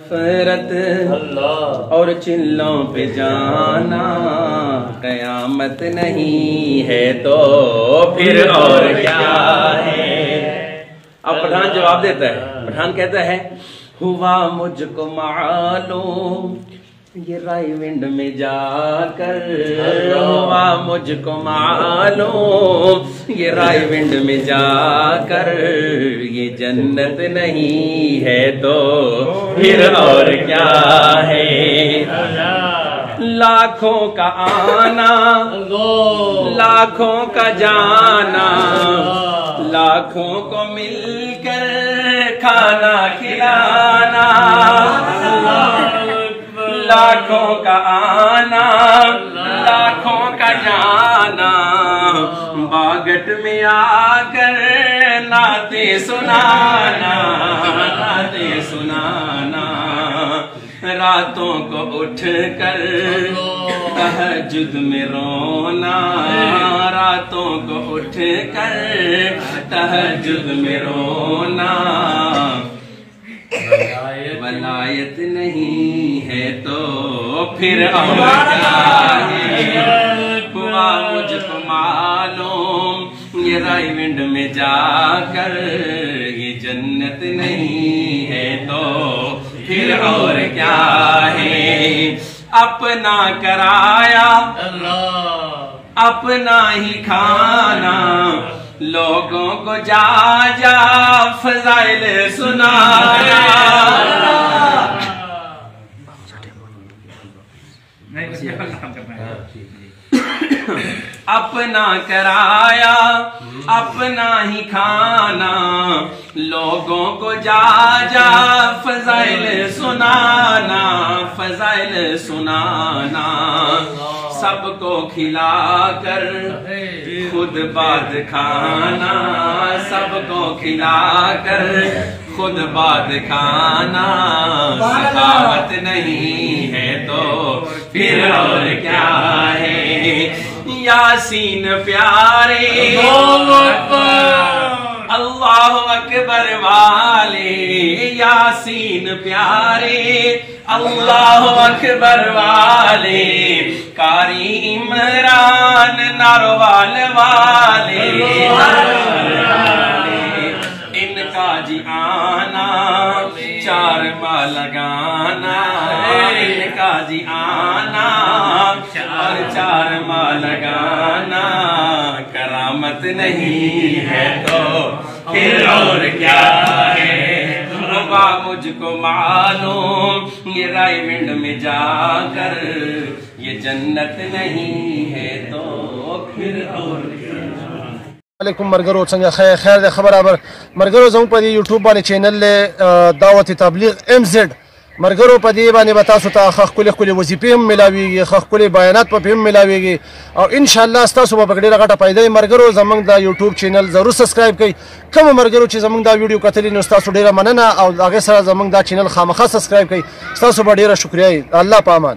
فرت اور چلوں پہ جانا قیامت نہیں ہے تو پھر اور کیا ہے۔ اب پٹھان جواب دیتا ہے، پٹھان کہتا ہے ہوا مجھ کو معلوم یہ رائی ونڈ میں جا کر، ہوا مجھ کو معلوم یہ رائی ونڈ میں جا کر، یہ جنت نہیں ہے تو پھر اور کیا ہے۔ لاکھوں کا آنا لاکھوں کا جانا، لاکھوں کو مل کر کھانا کھلانا، لاکھوں کا آنا لاکھوں کا جانا، باغٹ میں آ کر نعتیں سنانا، نعتیں سنانا، راتوں کو اٹھ کر تہجد میں رونا، راتوں کو اٹھ کر تہجد میں رونا، ولایت نہیں ہے تو پھر اور کیا ہے۔ ہوا مجھ کو معلوم یہ رائی ونڈ میں جا کر، یہ جنت نہیں ہے تو پھر اور کیا ہے۔ اپنا کرایا اپنا ہی کھانا، لوگوں کو جا جا فضائل سنانا، اپنا کرایا اپنا ہی کھانا، لوگوں کو جا جا فضائل سنانا، فضائل سنانا، سب کو کھلا کر خود بعد کھانا، سب کو کھلا کر خود بعد کھانا، سخاوت نہیں ہے تو پھر اور کیا ہے۔ یاسین پیارے اللہ اکبر والے، یاسین پیارے اللہ اکبر والے، قاری عمران ناروال والے، ان کا جی آنا چار ماہ لگانا، ان کا جی آنا اور چار ماہ لگانا، کرامت نہیں ہے تو پھر اور کیا ہے۔ ہوا مجھ کو معلوم یہ رائی ونڈ میں جا کر، یہ جنت نہیں ہے تو پھر اور کیا۔ علیکم مرګرو څنګه خیر ده خبر خبر مرګرو زموږ په یوټیوب باندې چینل له دعوت تبلیغ MZ مرګرو په دې باندې به تاسو ته ښکلې ښکلې وظیفې هم ملاویږي، ښکلې بیانات په هم ملاویږي، او انشاءالله ستاسو به ډېره غټه فایده وي۔ مرګرو زموږ د یوټیوب چینل ضرور سبسکرایب کړئ، کوم مرګرو چې زموږ دا ویډیو کتلي نو ستاسو ډېره مننه، او هغې سره زموږ دا چینل خامخا سبسکرایب کړئ، ستاسو به ډېره شکریه وي۔ الله په امان.